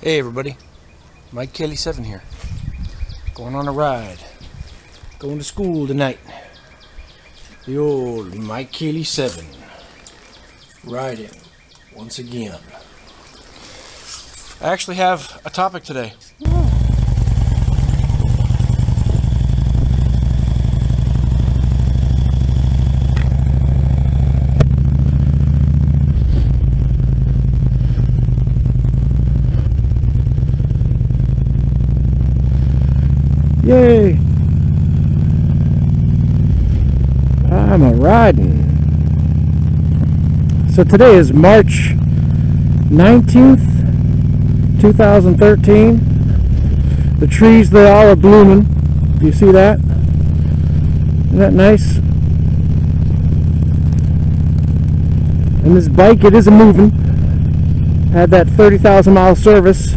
Hey everybody, Mike Kelly 7 here. Going on a ride. Going to school tonight. The old Mike Kelly 7. Riding once again. I actually have a topic today. Yay! I'm a-riding. So today is March 19th, 2013. The trees, they all are blooming. Do you see that? Isn't that nice? And this bike, it is a-moving. Had that 30,000 mile service.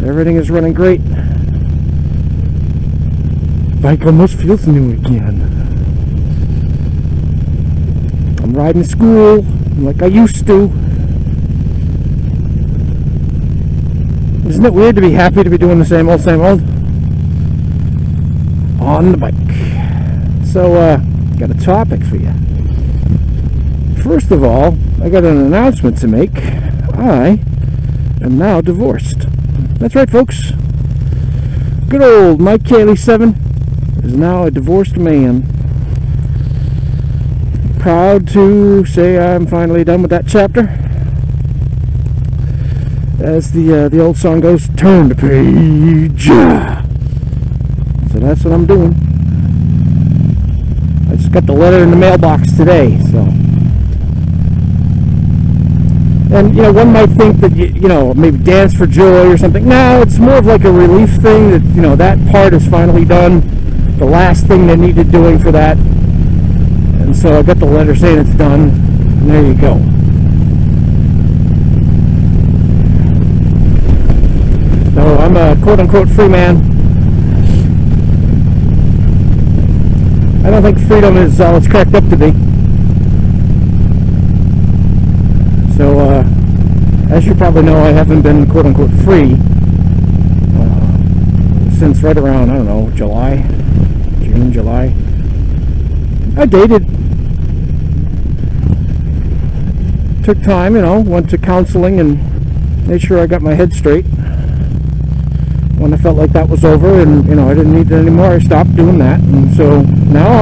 Everything is running great. Bike almost feels new again. I'm riding to school like I used to. Isn't it weird to be happy to be doing the same old on the bike? So got a topic for you. First of all, I got an announcement to make. I am now divorced. That's right, folks. Good old Mike Kelly 7 is now a divorced man. Proud to say I'm finally done with that chapter. As the old song goes, turn the page. So that's what I'm doing. I just got the letter in the mailbox today, so. And you know, one might think that you know, maybe dance for joy or something. No, it's more of like a relief thing that, you know, that part is finally done. The last thing they needed doing for that, and so I got the letter saying it's done, and there you go. So I'm a quote-unquote free man. I don't think freedom is all it's cracked up to be. So as you probably know, I haven't been quote-unquote free since right around, I don't know, July. I dated, took time, you know, went to counseling and made sure I got my head straight. When I felt like that was over and, you know, I didn't need it anymore, I stopped doing that. And so now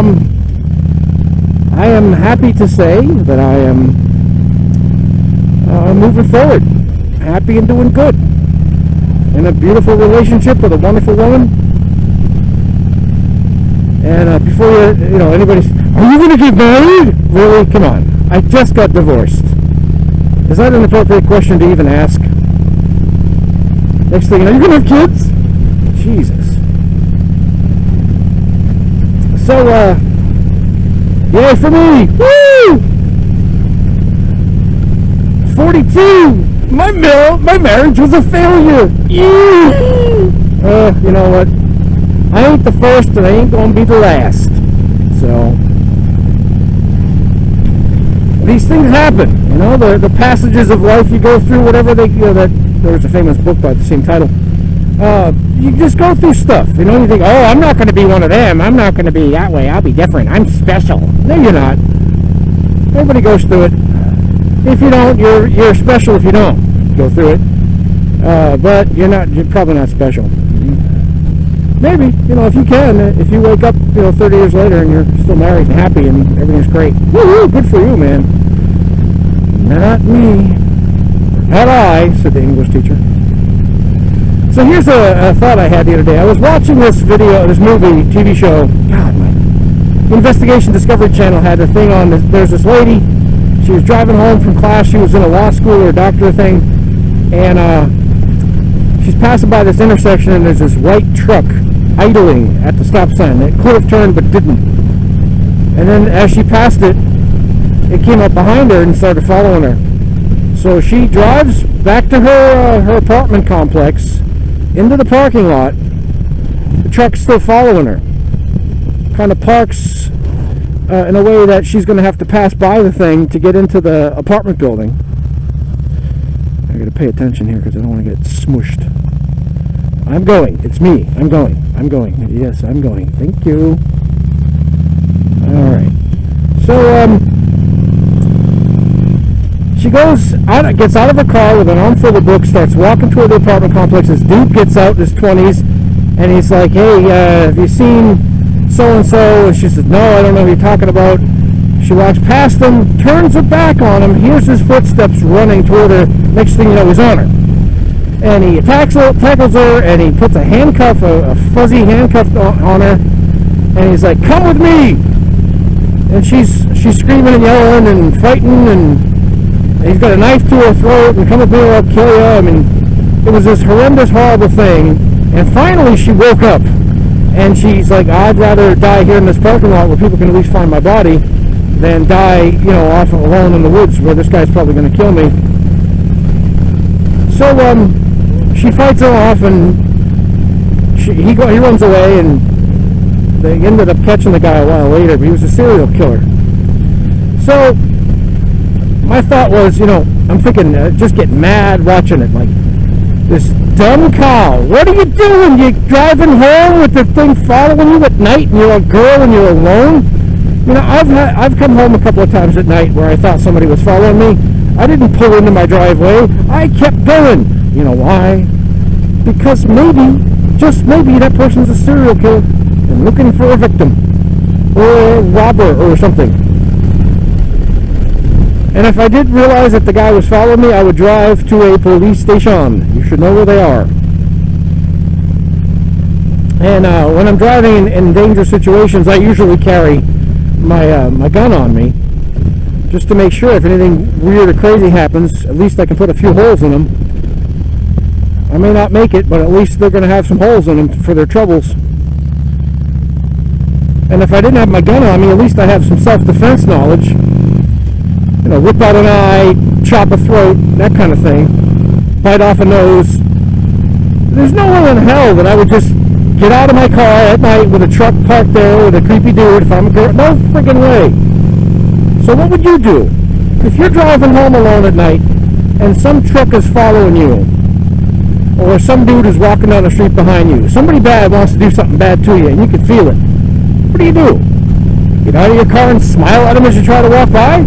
I am happy to say that I am moving forward, happy and doing good, in a beautiful relationship with a wonderful woman. And before you know, anybody's, are you going to get married? Really? Come on. I just got divorced. Is that an appropriate question to even ask? Next thing you know, you're going to have kids? Jesus. So, yay for me! Woo! 42! My marriage was a failure! You know what? I ain't the first and I ain't gonna be the last. So these things happen, you know, the passages of life you go through, whatever they, you know, that there's a famous book by the same title. You just go through stuff, you know, you think, oh, I'm not gonna be one of them, I'm not gonna be that way, I'll be different, I'm special. No, you're not. Everybody goes through it. If you don't, you're special if you don't go through it. But you're probably not special. Maybe, you know, if you can, if you wake up, you know, 30 years later and you're still married and happy and everything's great, woo-hoo, good for you, man. Not me. Not I, said the English teacher. So here's a thought I had the other day. I was watching this movie, TV show, God, my Investigation Discovery Channel had a thing on this. There's this lady, she was driving home from class, she was in a law school or a doctor thing, and she's passing by this intersection and there's this white truck idling at the stop sign. It could have turned but didn't. And then as she passed it, it came up behind her and started following her. So she drives back to her apartment complex, into the parking lot. The truck's still following her. Kind of parks in a way that she's going to have to pass by the thing to get into the apartment building. I got to pay attention here because I don't want to get smushed. I'm going. It's me. I'm going. I'm going. Yes, I'm going. Thank you. Alright. So, she goes out, gets out of her car with an armful of books, starts walking toward the apartment complex. This dude gets out in his 20s, and he's like, hey, have you seen so-and-so? And she says, no, I don't know what you're talking about. She walks past him, turns her back on him, hears his footsteps running toward her. Next thing you know, he's on her. And he tackles her, and he puts a handcuff, a fuzzy handcuff on her, and he's like, come with me! And she's screaming and yelling and fighting, and he's got a knife to her throat, and come with me or I'll kill you. I mean, it was this horrendous, horrible thing. And finally she woke up, and she's like, I'd rather die here in this parking lot where people can at least find my body than die, you know, off alone in the woods where this guy's probably going to kill me. So, she fights him off, and he runs away, and they ended up catching the guy a while later, but he was a serial killer. So, my thought was, you know, I'm thinking, just get mad watching it, like, this dumb cow, what are you doing? You driving home with the thing following you at night, and you're a girl and you're alone? You know, I've come home a couple of times at night where I thought somebody was following me. I didn't pull into my driveway, I kept going. You know why? Because maybe, just maybe, that person's a serial killer and looking for a victim, or a robber or something. And if I did realize that the guy was following me, I would drive to a police station. You should know where they are. And when I'm driving in dangerous situations, I usually carry my gun on me, just to make sure if anything weird or crazy happens, at least I can put a few holes in them. I may not make it, but at least they're going to have some holes in them for their troubles. And if I didn't have my gun on me, at least I have some self-defense knowledge. You know, rip out an eye, chop a throat, that kind of thing. Bite off a nose. There's no way in hell that I would just get out of my car at night with a truck parked there with a creepy dude if I'm a girl. No friggin' way. So what would you do? If you're driving home alone at night and some truck is following you, or some dude is walking down the street behind you, somebody bad wants to do something bad to you and you can feel it, what do you do? Get out of your car and smile at him as you try to walk by?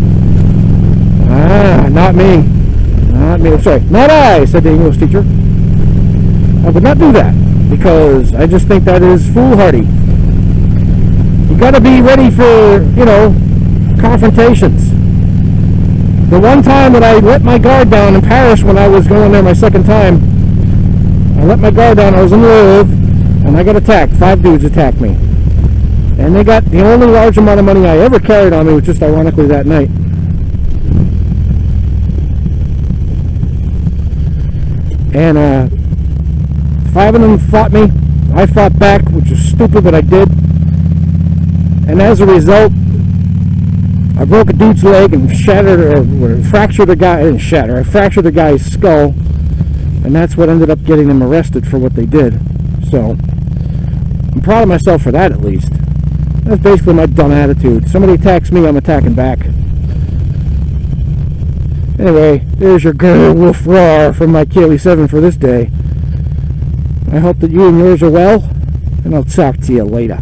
Ah, not me. Not me. Sorry, not I, said the English teacher. I would not do that, because I just think that is foolhardy. You got to be ready for, you know, confrontations. The one time that I let my guard down in Paris when I was going there my second time, I let my guard down, I was in the road, and I got attacked. 5 dudes attacked me. And they got the only large amount of money I ever carried on me, was just ironically that night. And 5 of them fought me. I fought back, which was stupid, but I did. And as a result, I broke a dude's leg and shattered, or fractured a guy. I didn't shatter. I fractured a guy's skull, and that's what ended up getting them arrested for what they did. So I'm proud of myself for that, at least. That's basically my dumb attitude. Somebody attacks me, I'm attacking back. Anyway, there's your girl wolf roar from my Kaylee 7 for this day. I hope that you and yours are well, and I'll talk to you later.